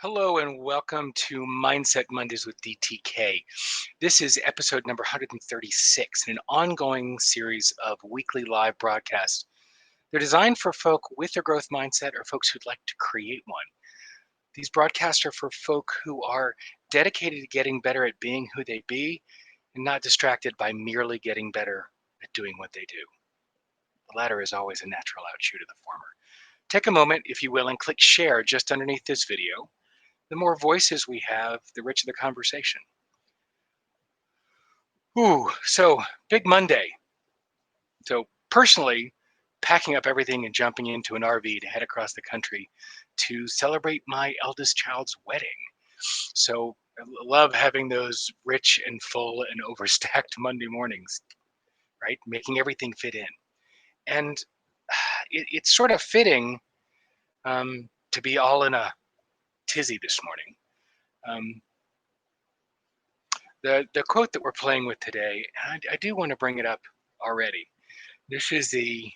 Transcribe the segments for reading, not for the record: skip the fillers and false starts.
Hello and welcome to Mindset Mondays with DTK. This is episode number 136 in an ongoing series of weekly live broadcasts. They're designed for folk with a growth mindset or folks who'd like to create one. These broadcasts are for folk who are dedicated to getting better at being who they be and not distracted by merely getting better at doing what they do. The latter is always a natural outshoot of the former. Take a moment, if you will, and click share just underneath this video. The more voices we have, the richer the conversation. So big Monday. So personally, packing up everything and jumping into an RV to head across the country to celebrate my eldest child's wedding. So I love having those rich and full and overstacked Monday mornings, right? Making everything fit in. And it's sort of fitting to be all in a tizzy this morning. The quote that we're playing with today, and I do want to bring it up already. This is the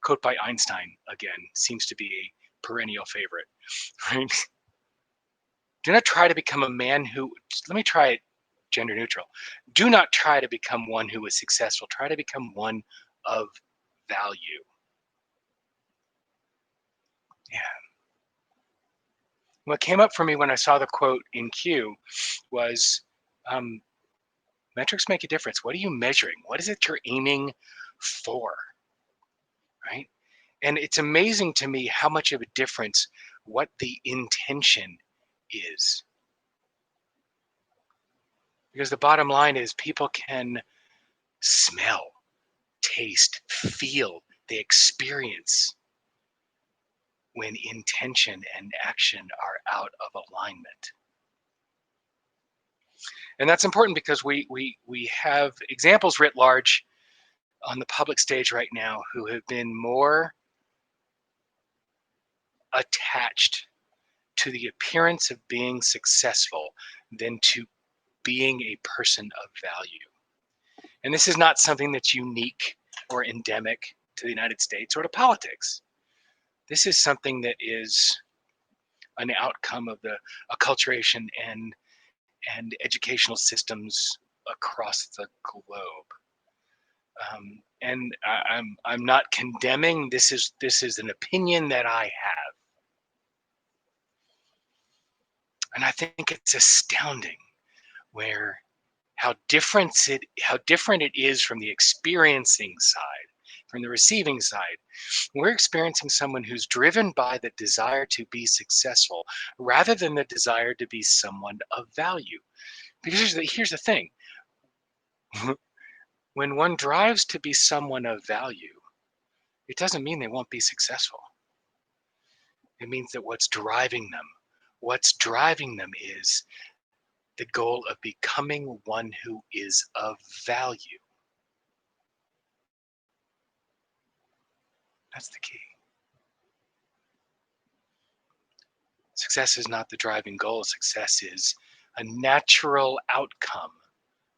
quote by Einstein, again, seems to be a perennial favorite. Right? Do not try to become a man who, let me try it gender neutral. Do not try to become one who is successful. Try to become one of value. Yeah. What came up for me when I saw the quote in Q was metrics make a difference. What are you measuring? What is it you're aiming for? Right? And it's amazing to me how much of a difference what the intention is. Because the bottom line is people can smell, taste, feel, they experience when intention and action are out of alignment. And that's important because we have examples writ large on the public stage right now who have been more attached to the appearance of being successful than to being a person of value. And this is not something that's unique or endemic to the United States or to politics. This is something that is an outcome of the acculturation and educational systems across the globe. I'm not condemning. This is an opinion that I have, and I think it's astounding where how different it is from the experiencing side, from the receiving side. We're experiencing someone who's driven by the desire to be successful rather than the desire to be someone of value. Because here's the thing. When one drives to be someone of value, it doesn't mean they won't be successful. It means that what's driving them is the goal of becoming one who is of value. That's the key. Success is not the driving goal. Success is a natural outcome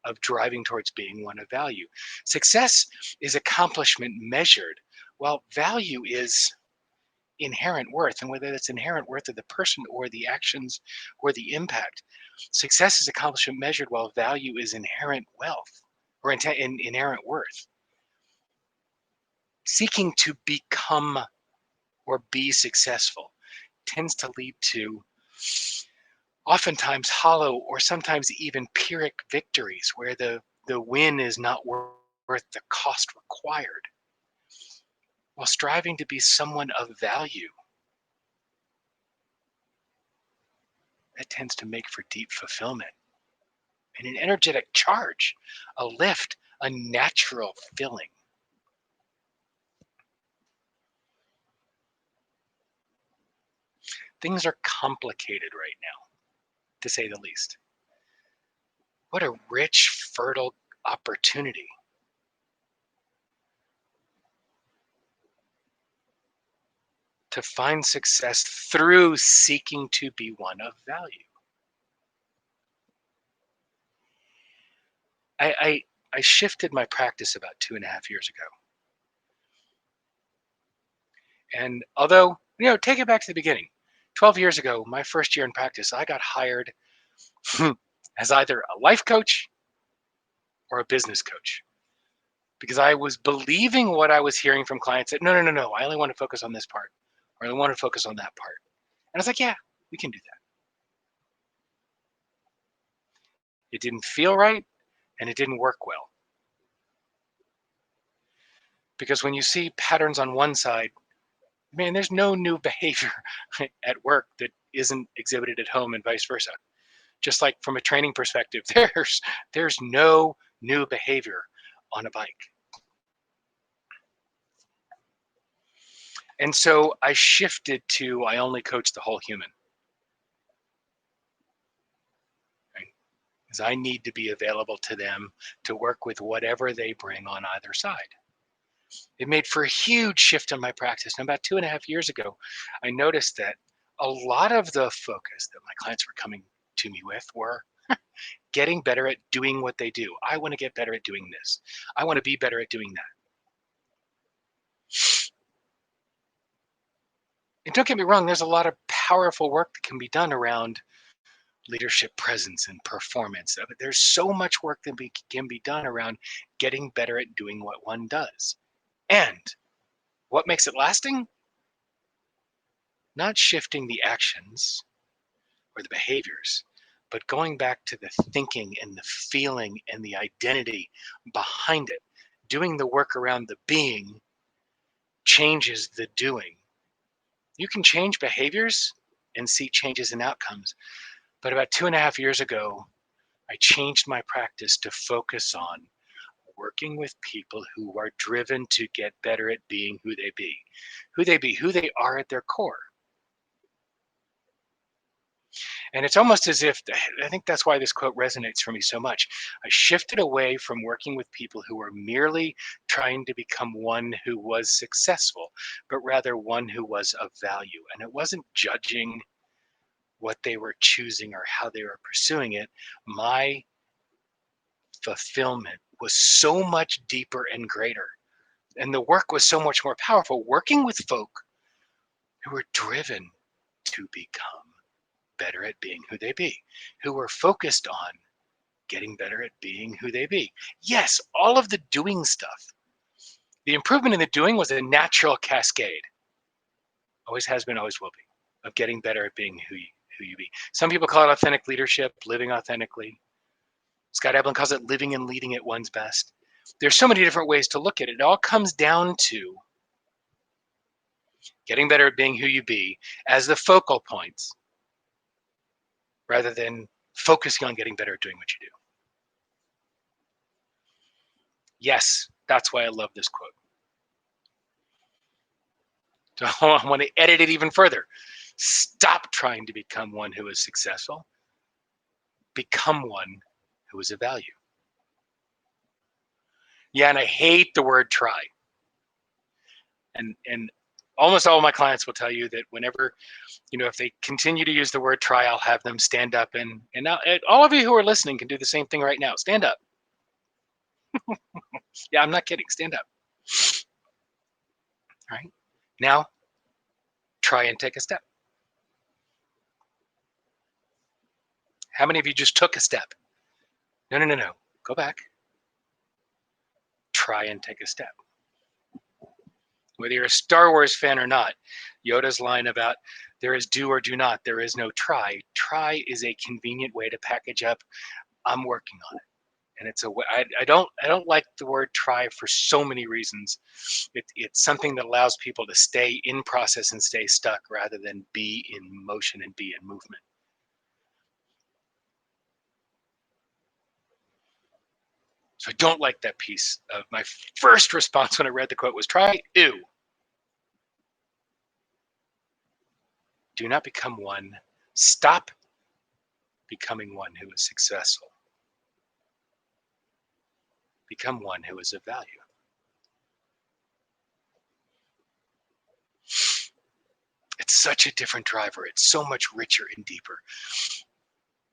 of driving towards being one of value. Success is accomplishment measured, while value is inherent worth, and whether that's inherent worth of the person or the actions or the impact. Success is accomplishment measured, while value is inherent wealth or inherent worth. Seeking to become or be successful tends to lead to oftentimes hollow or sometimes even Pyrrhic victories where the win is not worth the cost required. While striving to be someone of value, that tends to make for deep fulfillment and an energetic charge, a lift, a natural filling. Things are complicated right now, to say the least. What a rich, fertile opportunity. To find success through seeking to be one of value. I shifted my practice about 2.5 years ago. And although, take it back to the beginning. 12 years ago, my first year in practice, I got hired as either a life coach or a business coach because I was believing what I was hearing from clients that no, I only want to focus on this part or I want to focus on that part. And I was like, yeah, we can do that. It didn't feel right and it didn't work well. Because when you see patterns on one side, man, there's no new behavior at work that isn't exhibited at home and vice versa. Just like from a training perspective, there's no new behavior on a bike. And so I shifted to I only coach the whole human. Right? Because I need to be available to them to work with whatever they bring on either side. It made for a huge shift in my practice. And about 2.5 years ago, I noticed that a lot of the focus that my clients were coming to me with were getting better at doing what they do. I want to get better at doing this. I want to be better at doing that. And don't get me wrong, there's a lot of powerful work that can be done around leadership presence and performance. There's so much work that can be done around getting better at doing what one does. And what makes it lasting? Not shifting the actions or the behaviors, but going back to the thinking and the feeling and the identity behind it. Doing the work around the being changes the doing. You can change behaviors and see changes in outcomes. But about 2.5 years ago, I changed my practice to focus on working with people who are driven to get better at being who they are at their core. And it's almost as if, I think that's why this quote resonates for me so much. I shifted away from working with people who were merely trying to become one who was successful, but rather one who was of value. And it wasn't judging what they were choosing or how they were pursuing it. My fulfillment was so much deeper and greater. And the work was so much more powerful. Working with folk who were driven to become better at being who they be, who were focused on getting better at being who they be. Yes, all of the doing stuff. The improvement in the doing was a natural cascade. Always has been, always will be, of getting better at being who you be. Some people call it authentic leadership, living authentically. Scott Eblin calls it living and leading at one's best. There's so many different ways to look at it. It all comes down to getting better at being who you be as the focal points, rather than focusing on getting better at doing what you do. Yes, that's why I love this quote. So I want to edit it even further. Stop trying to become one who is successful. Become one who is of value. Yeah, and I hate the word try. And almost all of my clients will tell you that whenever, if they continue to use the word try, I'll have them stand up and now all of you who are listening can do the same thing right now. Stand up. Yeah, I'm not kidding. Stand up. All right. Now, try and take a step. How many of you just took a step? No. Go back. Try and take a step. Whether you're a Star Wars fan or not, Yoda's line about there is do or do not, there is no try. Try is a convenient way to package up, I'm working on it. And it's a way, I don't like the word try for so many reasons. It's something that allows people to stay in process and stay stuck rather than be in motion and be in movement. So I don't like that piece of my first response when I read the quote was try, ew. Do not become one. Stop becoming one who is successful. Become one who is of value. It's such a different driver. It's so much richer and deeper.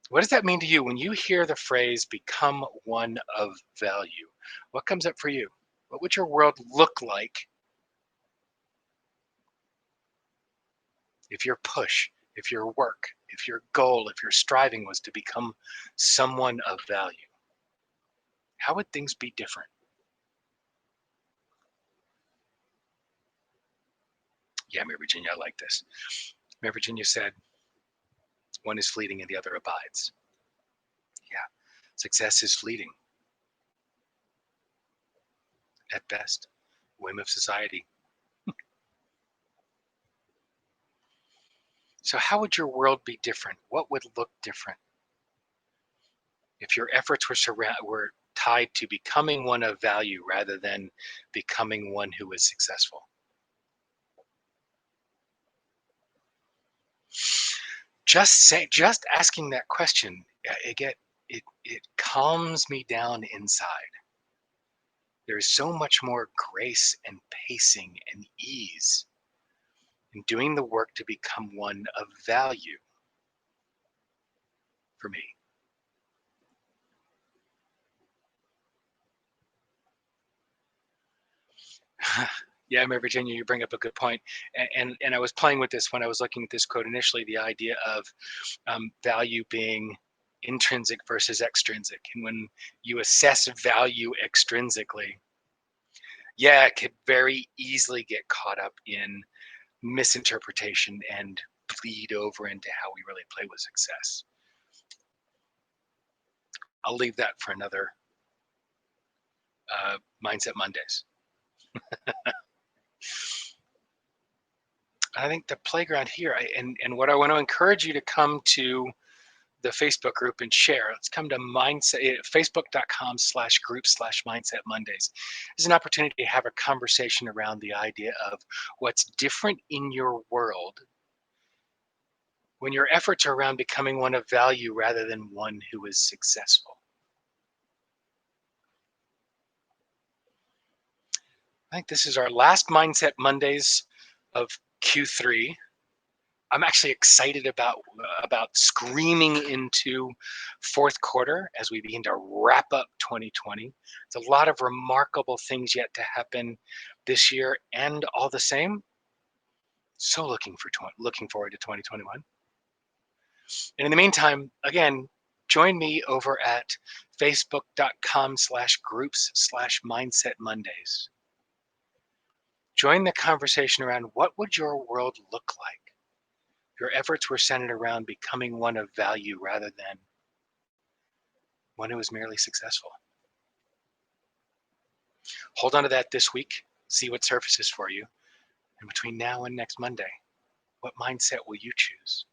What does that mean to you when you hear the phrase become one of value? What comes up for you? What would your world look like if your push, if your work, if your goal, if your striving was to become someone of value, how would things be different? Yeah, Mary Virginia, I like this. Mary Virginia said, one is fleeting and the other abides. Yeah, success is fleeting at best, whim of society. So how would your world be different? What would look different if your efforts were tied to becoming one of value rather than becoming one who is successful? Just asking that question, it calms me down inside. There is so much more grace and pacing and ease in doing the work to become one of value for me. Yeah, Mary Virginia, you bring up a good point. And I was playing with this when I was looking at this quote initially, the idea of value being intrinsic versus extrinsic. And when you assess value extrinsically, yeah, it could very easily get caught up in misinterpretation and bleed over into how we really play with success. I'll leave that for another Mindset Mondays. I think the playground here, and what I want to encourage you to come to the Facebook group and share. Let's come to facebook.com/group/Mindset Mondays. It's an opportunity to have a conversation around the idea of what's different in your world when your efforts are around becoming one of value rather than one who is successful. I think this is our last Mindset Mondays of Q3. I'm actually excited about screaming into fourth quarter as we begin to wrap up 2020. It's a lot of remarkable things yet to happen this year, and all the same, so looking forward to 2021. And in the meantime, again, join me over at facebook.com/groups/Mindset Mondays. Join the conversation around what would your world look like? Your efforts were centered around becoming one of value rather than one who was merely successful. Hold on to that this week, see what surfaces for you. And between now and next Monday, what mindset will you choose?